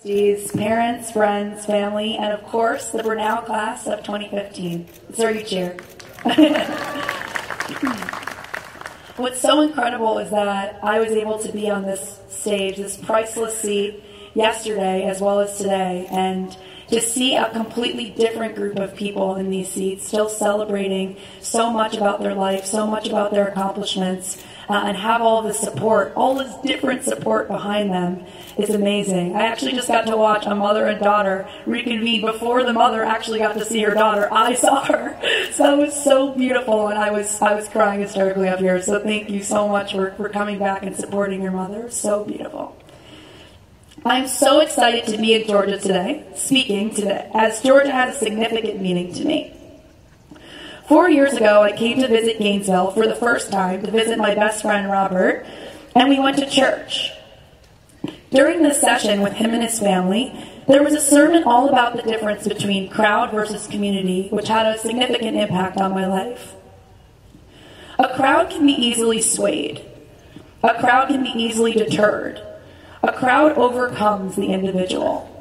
trustees, parents, friends, family, and of course, the Brenau class of 2015. Sir, you cheer. What's so incredible is that I was able to be on this stage, this priceless seat, yesterday as well as today, and to see a completely different group of people in these seats, still celebrating so much about their life, so much about their accomplishments, and have all this support, all this different support behind them is amazing. I actually just got to watch a mother and daughter reconvene before the mother actually got to see her daughter. I saw her. So it was so beautiful, and I was crying hysterically up here. So thank you so much for coming back and supporting your mother. So beautiful. I'm so excited to be in Georgia today, speaking today, as Georgia has a significant meaning to me. 4 years ago, I came to visit Gainesville for the first time to visit my best friend, Robert, and we went to church. During this session with him and his family, there was a sermon all about the difference between crowd versus community, which had a significant impact on my life. A crowd can be easily swayed. A crowd can be easily deterred. A crowd overcomes the individual.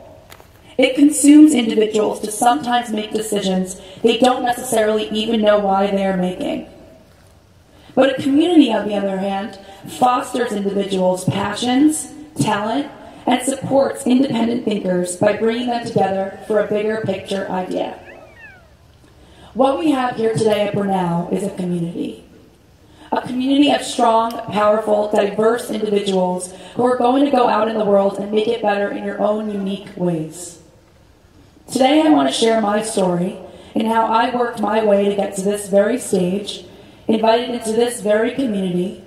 It consumes individuals to sometimes make decisions they don't necessarily even know why they are making. But a community, on the other hand, fosters individuals' passions, talent, and supports independent thinkers by bringing them together for a bigger picture idea. What we have here today at Brenau is a community. A community of strong, powerful, diverse individuals who are going to go out in the world and make it better in your own unique ways. Today I want to share my story and how I worked my way to get to this very stage, invited into this very community,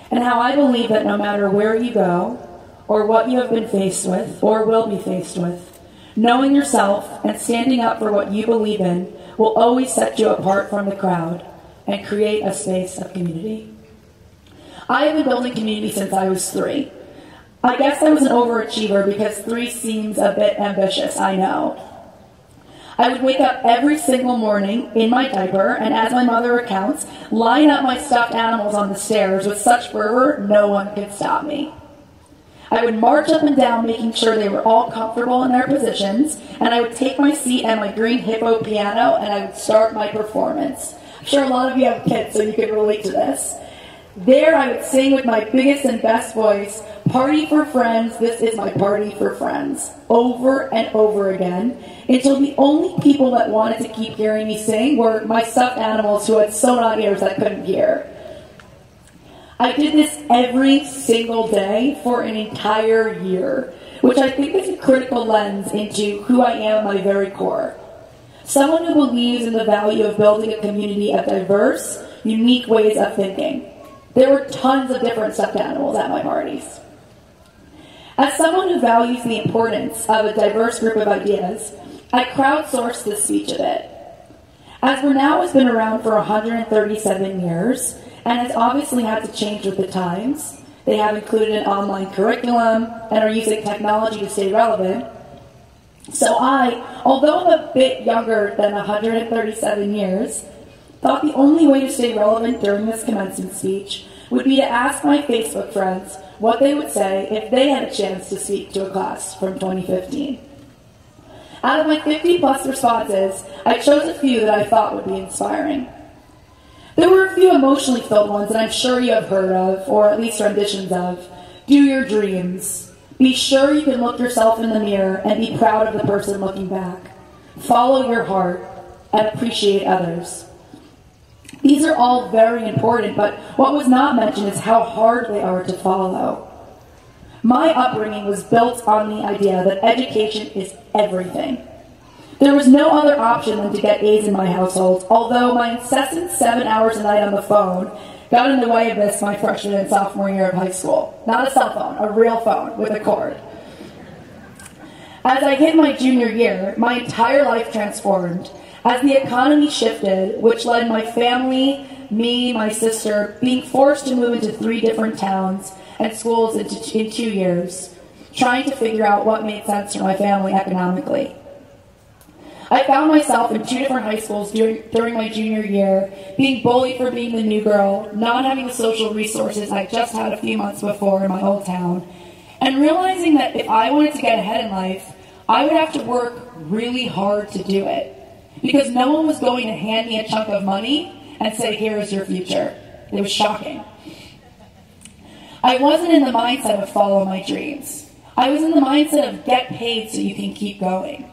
and how I believe that no matter where you go, or what you have been faced with, or will be faced with, knowing yourself and standing up for what you believe in will always set you apart from the crowd and create a space of community. I have been building community since I was 3. I guess I was an overachiever because 3 seems a bit ambitious, I know. I would wake up every single morning in my diaper and, as my mother recounts, line up my stuffed animals on the stairs with such fervor no one could stop me. I would march up and down making sure they were all comfortable in their positions, and I would take my seat at my green hippo piano and I would start my performance. I'm sure a lot of you have kids, so you can relate to this. There I would sing with my biggest and best voice, "Party for friends, this is my party for friends," over and over again, until the only people that wanted to keep hearing me sing were my stuffed animals who had sewn on ears that couldn't hear. I did this every single day for an entire year, which I think is a critical lens into who I am at my very core. Someone who believes in the value of building a community of diverse, unique ways of thinking. There were tons of different stuffed animals at my parties. As someone who values the importance of a diverse group of ideas, I crowdsourced this speech a bit. As Brenau has been around for 137 years, and has obviously had to change with the times, they have included an online curriculum and are using technology to stay relevant. So I, although I'm a bit younger than 137 years, thought the only way to stay relevant during this commencement speech would be to ask my Facebook friends what they would say if they had a chance to speak to a class from 2015. Out of my 50+ responses, I chose a few that I thought would be inspiring. There were a few emotionally filled ones that I'm sure you have heard of, or at least renditions of. Do your dreams. Be sure you can look yourself in the mirror and be proud of the person looking back. Follow your heart and appreciate others. These are all very important, but what was not mentioned is how hard they are to follow. My upbringing was built on the idea that education is everything. There was no other option than to get A's in my household, although my incessant 7 hours a night on the phone got in the way of this my freshman and sophomore year of high school. Not a cell phone, a real phone with a cord. As I hit my junior year, my entire life transformed as the economy shifted, which led my family, me, my sister, being forced to move into 3 different towns and schools in 2 years, trying to figure out what made sense for my family economically. I found myself in 2 different high schools during my junior year, being bullied for being the new girl, not having the social resources I just had a few months before in my old town, and realizing that if I wanted to get ahead in life, I would have to work really hard to do it, because no one was going to hand me a chunk of money and say, here is your future. It was shocking. I wasn't in the mindset of follow my dreams. I was in the mindset of get paid so you can keep going.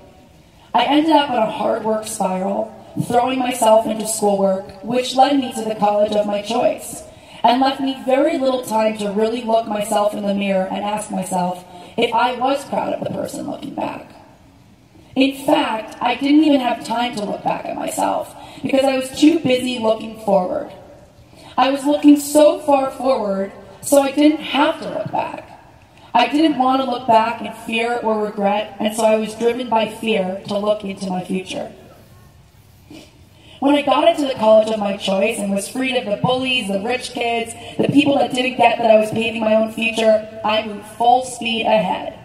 I ended up on a hard work spiral, throwing myself into schoolwork, which led me to the college of my choice, and left me very little time to really look myself in the mirror and ask myself if I was proud of the person looking back. In fact, I didn't even have time to look back at myself because I was too busy looking forward. I was looking so far forward, so I didn't have to look back. I didn't want to look back in fear or regret, and so I was driven by fear to look into my future. When I got into the college of my choice and was freed of the bullies, the rich kids, the people that didn't get that I was paving my own future, I moved full speed ahead.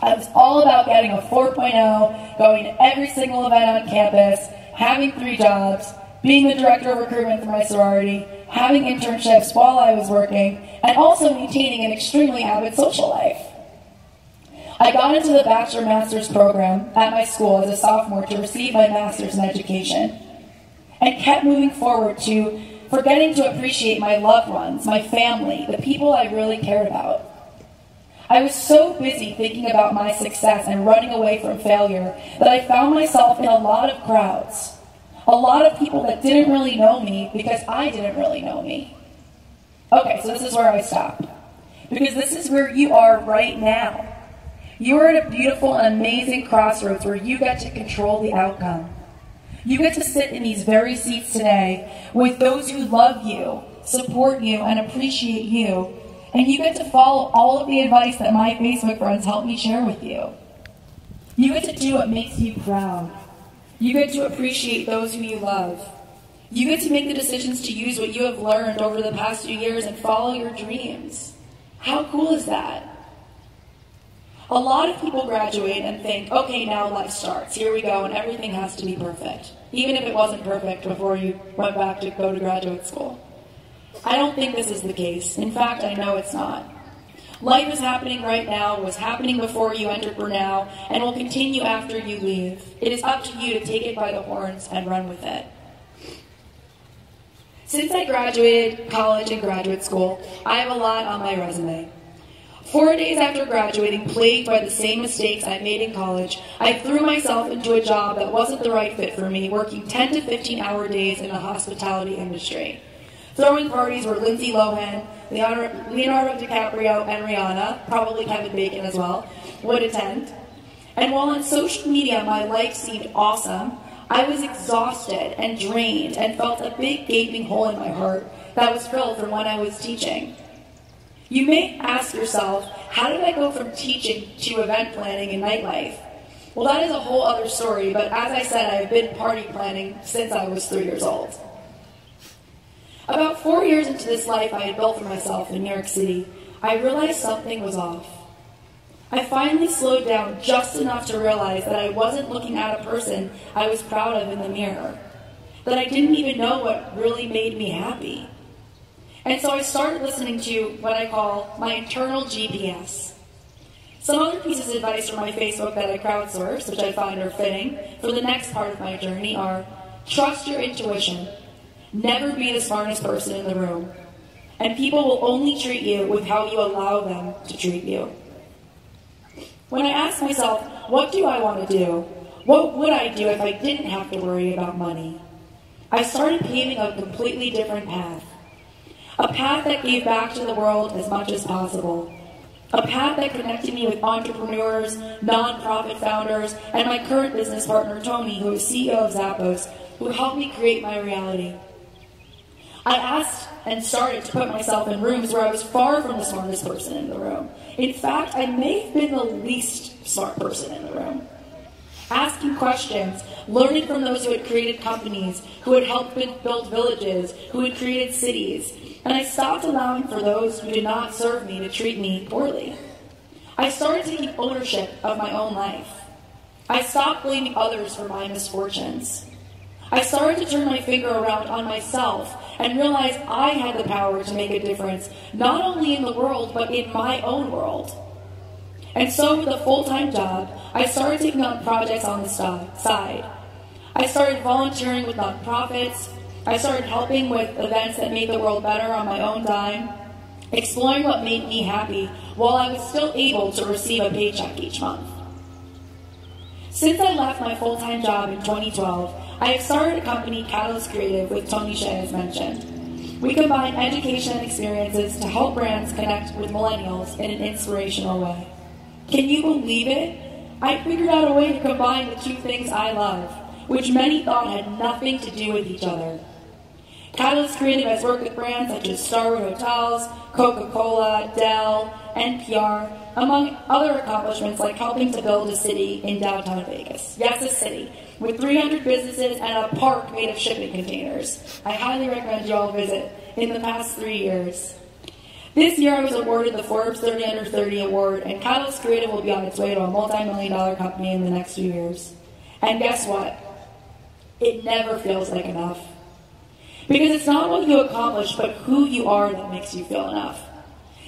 I was all about getting a 4.0, going to every single event on campus, having 3 jobs, being the director of recruitment for my sorority, having internships while I was working, and also maintaining an extremely avid social life. I got into the Bachelor-Master's program at my school as a sophomore to receive my master's in education, and kept moving forward to forgetting to appreciate my loved ones, my family, the people I really cared about. I was so busy thinking about my success and running away from failure that I found myself in a lot of crowds. A lot of people that didn't really know me because I didn't really know me. Okay, so this is where I stopped. Because this is where you are right now. You are at a beautiful and amazing crossroads where you get to control the outcome. You get to sit in these very seats today with those who love you, support you, and appreciate you. And you get to follow all of the advice that my Facebook friends helped me share with you. You get to do what makes you proud. You get to appreciate those who you love. You get to make the decisions to use what you have learned over the past few years and follow your dreams. How cool is that? A lot of people graduate and think, okay, now life starts. Here we go, and everything has to be perfect. Even if it wasn't perfect before you went back to go to graduate school. I don't think this is the case. In fact, I know it's not. Life is happening right now, was happening before you entered Brenau, and will continue after you leave. It is up to you to take it by the horns and run with it. Since I graduated college and graduate school, I have a lot on my resume. 4 days after graduating, plagued by the same mistakes I made in college, I threw myself into a job that wasn't the right fit for me, working 10 to 15-hour days in the hospitality industry. Throwing parties where Lindsay Lohan, Leonardo DiCaprio, and Rihanna, probably Kevin Bacon as well, would attend. And while on social media my life seemed awesome, I was exhausted and drained and felt a big gaping hole in my heart that was filled from when I was teaching. You may ask yourself, how did I go from teaching to event planning and nightlife? Well, that is a whole other story, but as I said, I have been party planning since I was 3 years old. About 4 years into this life I had built for myself in New York City, I realized something was off. I finally slowed down just enough to realize that I wasn't looking at a person I was proud of in the mirror, that I didn't even know what really made me happy. And so I started listening to what I call my internal GPS. Some other pieces of advice from my Facebook that I crowdsourced, which I find are fitting for the next part of my journey, are trust your intuition. Never be the smartest person in the room. And people will only treat you with how you allow them to treat you. When I asked myself, what do I want to do? What would I do if I didn't have to worry about money? I started paving a completely different path. A path that gave back to the world as much as possible. A path that connected me with entrepreneurs, nonprofit founders, and my current business partner, Tony, who is CEO of Zappos, who helped me create my reality. I asked and started to put myself in rooms where I was far from the smartest person in the room. In fact, I may have been the least smart person in the room. Asking questions, learning from those who had created companies, who had helped build villages, who had created cities. And I stopped allowing for those who did not serve me to treat me poorly. I started taking ownership of my own life. I stopped blaming others for my misfortunes. I started to turn my finger around on myself and realized I had the power to make a difference, not only in the world, but in my own world. And so with a full-time job, I started taking on projects on the side. I started volunteering with nonprofits. I started helping with events that made the world better on my own dime, exploring what made me happy while I was still able to receive a paycheck each month. Since I left my full-time job in 2012, I have started a company, CataylstCreativ, with Tony Shea, as mentioned. We combine education and experiences to help brands connect with millennials in an inspirational way. Can you believe it? I figured out a way to combine the two things I love, which many thought had nothing to do with each other. CataylstCreativ has worked with brands such as Starwood Hotels, Coca-Cola, Dell, NPR, among other accomplishments like helping to build a city in downtown Vegas. Yes, a city, with 300 businesses and a park made of shipping containers. I highly recommend you all visit in the past 3 years. This year I was awarded the Forbes 30 Under 30 award, and CataylstCreativ will be on its way to a multi-million-dollar company in the next few years. And guess what? It never feels like enough. Because it's not what you accomplish, but who you are that makes you feel enough.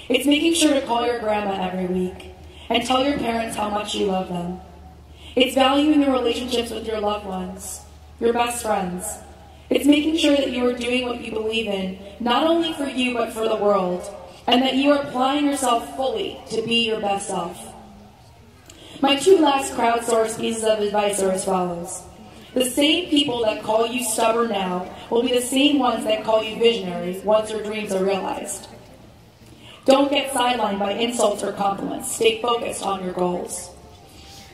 It's making sure to call your grandma every week and tell your parents how much you love them. It's valuing your relationships with your loved ones, your best friends. It's making sure that you are doing what you believe in, not only for you, but for the world, and that you are applying yourself fully to be your best self. My two last crowdsourced pieces of advice are as follows. The same people that call you stubborn now will be the same ones that call you visionary once your dreams are realized. Don't get sidelined by insults or compliments. Stay focused on your goals.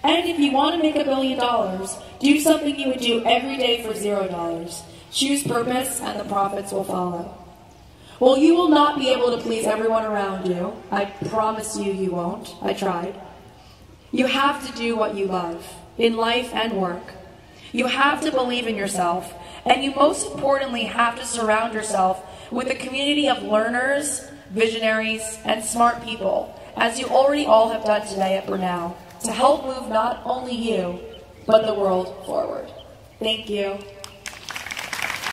And if you want to make $1 billion, do something you would do every day for $0. Choose purpose and the profits will follow. Well, you will not be able to please everyone around you. I promise you, you won't. I tried. You have to do what you love, in life and work. You have to believe in yourself, and you most importantly have to surround yourself with a community of learners, visionaries, and smart people, as you already all have done today at Brenau, to help move not only you, but the world forward. Thank you.